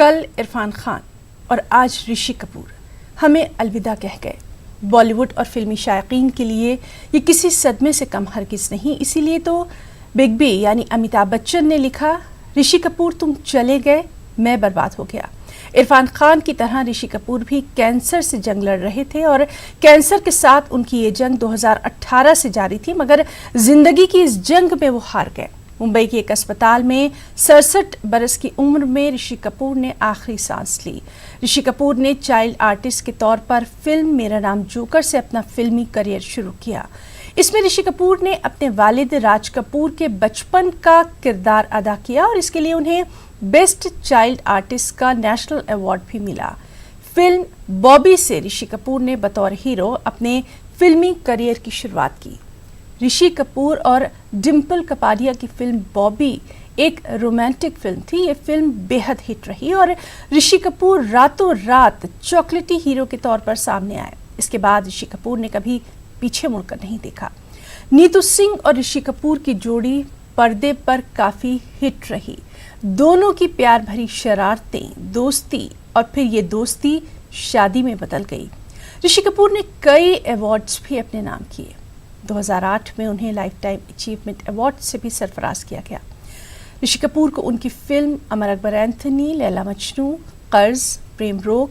कल इरफान खान और आज ऋषि कपूर हमें अलविदा कह गए। बॉलीवुड और फिल्मी शायकीन के लिए ये किसी सदमे से कम हरगिज़ नहीं। इसीलिए तो बिग बी यानी अमिताभ बच्चन ने लिखा, ऋषि कपूर तुम चले गए, मैं बर्बाद हो गया। इरफान खान की तरह ऋषि कपूर भी कैंसर से जंग लड़ रहे थे और कैंसर के साथ उनकी ये जंग 2018 से जारी थी, मगर जिंदगी की इस जंग में वो हार गए। मुंबई के एक अस्पताल में 67 बरस की उम्र में ऋषि कपूर ने आखिरी सांस ली। ऋषि कपूर ने चाइल्ड आर्टिस्ट के तौर पर फिल्म मेरा नाम जोकर से अपना फिल्मी करियर शुरू किया। इसमें ऋषि कपूर ने अपने वालिद राज कपूर के बचपन का किरदार अदा किया और इसके लिए उन्हें बेस्ट चाइल्ड आर्टिस्ट का नेशनल अवार्ड भी मिला। फिल्म बॉबी से ऋषि कपूर ने बतौर हीरो अपने फिल्मी करियर की शुरुआत की। ऋषि कपूर और डिम्पल कपाडिया की फिल्म बॉबी एक रोमांटिक फिल्म थी। ये फिल्म बेहद हिट रही और ऋषि कपूर रातों रात चॉकलेटी हीरो के तौर पर सामने आए। इसके बाद ऋषि कपूर ने कभी पीछे मुड़कर नहीं देखा। नीतू सिंह और ऋषि कपूर की जोड़ी पर्दे पर काफी हिट रही। दोनों की प्यार भरी शरारतें, दोस्ती और फिर ये दोस्ती शादी में बदल गई। ऋषि कपूर ने कई अवार्ड्स भी अपने नाम किए। 2008 में उन्हें लाइफ टाइम अचीवमेंट अवार्ड से भी सरफराज किया गया। ऋषि कपूर को उनकी फिल्म अमर अकबर एंथनी, लैला मजनू, कर्ज, प्रेम रोग,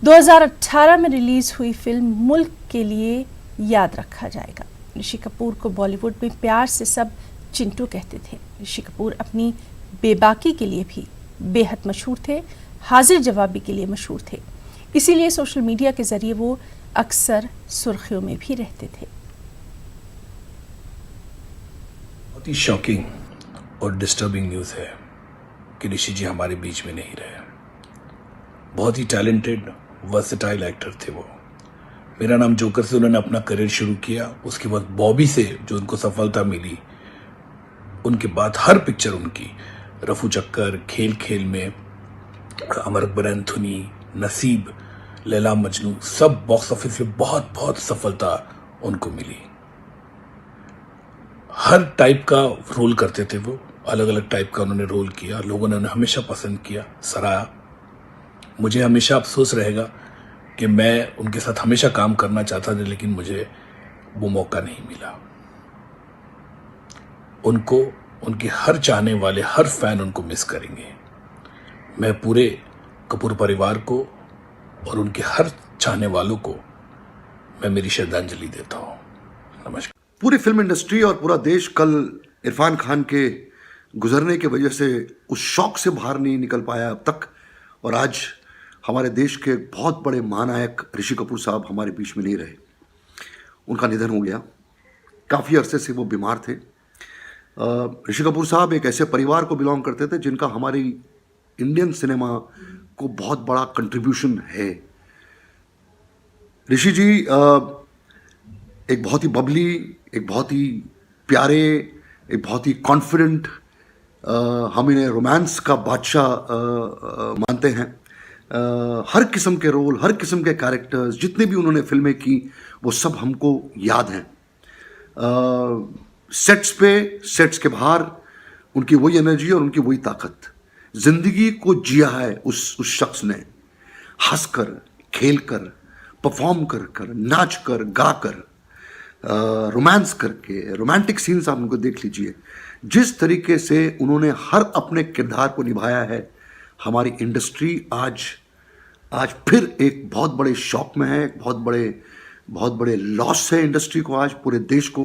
2018 में रिलीज हुई फिल्म मुल्क के लिए याद रखा जाएगा। ऋषि कपूर को बॉलीवुड में प्यार से सब चिंटू कहते थे। ऋषि कपूर अपनी बेबाकी के लिए भी बेहद मशहूर थे, हाजिर जवाबी के लिए मशहूर थे। इसीलिए सोशल मीडिया के जरिए वो अक्सर सुर्खियों में भी रहते थे। बहुत ही शॉकिंग और डिस्टर्बिंग न्यूज़ है कि ऋषि जी हमारे बीच में नहीं रहे। बहुत ही टैलेंटेड वर्सेटाइल एक्टर थे वो। मेरा नाम जोकर से उन्होंने अपना करियर शुरू किया। उसके बाद बॉबी से जो उनको सफलता मिली, उनके बाद हर पिक्चर उनकी, रफू चक्कर, खेल खेल में, अमर अकबर एंथनी, नसीब, लैला मजनू, सब बॉक्स ऑफिस पे बहुत बहुत सफलता उनको मिली। हर टाइप का रोल करते थे वो, अलग अलग टाइप का उन्होंने रोल किया। लोगों ने उन्हें हमेशा पसंद किया, सराहा। मुझे हमेशा अफसोस रहेगा कि मैं उनके साथ हमेशा काम करना चाहता था, लेकिन मुझे वो मौका नहीं मिला। उनको, उनके हर चाहने वाले, हर फैन उनको मिस करेंगे। मैं पूरे कपूर परिवार को और उनके हर चाहने वालों को मैं मेरी श्रद्धांजलि देता हूँ। नमस्कार। पूरी फिल्म इंडस्ट्री और पूरा देश कल इरफान खान के गुजरने की वजह से उस शौक से बाहर नहीं निकल पाया अब तक, और आज हमारे देश के बहुत बड़े महानायक ऋषि कपूर साहब हमारे बीच में नहीं रहे। उनका निधन हो गया। काफ़ी अरसे से वो बीमार थे। ऋषि कपूर साहब एक ऐसे परिवार को बिलोंग करते थे जिनका हमारी इंडियन सिनेमा को बहुत बड़ा कंट्रीब्यूशन है। ऋषि जी एक बहुत ही बबली, एक बहुत ही प्यारे, एक बहुत ही कॉन्फिडेंट, हम इन्हें रोमांस का बादशाह मानते हैं। हर किस्म के रोल, हर किस्म के कैरेक्टर्स, जितने भी उन्होंने फिल्में की वो सब हमको याद हैं। सेट्स पे, सेट्स के बाहर उनकी वही एनर्जी और उनकी वही ताकत। जिंदगी को जिया है उस शख्स ने, हंसकर, खेलकर, परफॉर्म कर, नाच कर, गा कर, रोमांस करके। रोमांटिक सीन्स आप उनको देख लीजिए। जिस तरीके से उन्होंने हर अपने किरदार को निभाया है, हमारी इंडस्ट्री आज फिर एक बहुत बड़े शौक में है। एक बहुत बड़े लॉस है इंडस्ट्री को, आज पूरे देश को,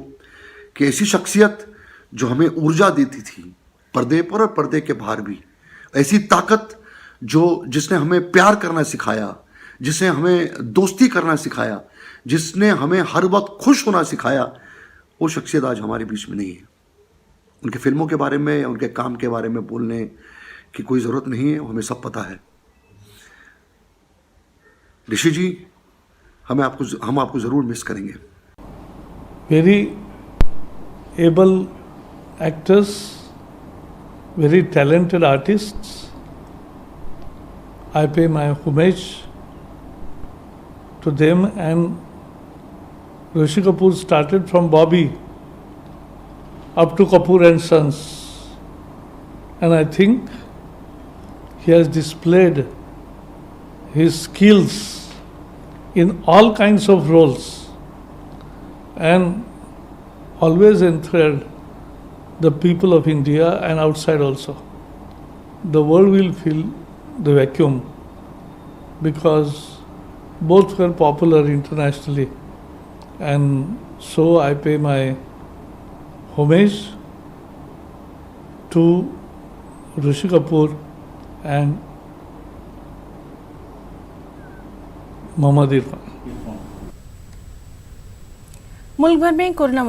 कि ऐसी शख्सियत जो हमें ऊर्जा देती थी पर्दे पर और पर्दे के बाहर भी, ऐसी ताकत जिसने हमें प्यार करना सिखाया, जिसने हमें दोस्ती करना सिखाया, जिसने हमें हर वक्त खुश होना सिखाया, वो शख्सियत आज हमारे बीच में नहीं है। उनके फिल्मों के बारे में, उनके काम के बारे में बोलने की कोई ज़रूरत नहीं है, हमें सब पता है। ऋषि जी, हम आपको ज़रूर मिस करेंगे। Very able actors, very talented artists. I pay my homage to them, and Rishi Kapoor started from Bobby up to Kapoor and Sons, and I think he has displayed his skills in all kinds of roles and always enthralled the people of India and outside also. The world will fill the vacuum because both were popular internationally, and so I pay my homage to Rishi Kapoor and Mohammad Irfan. मुल्क भर में corona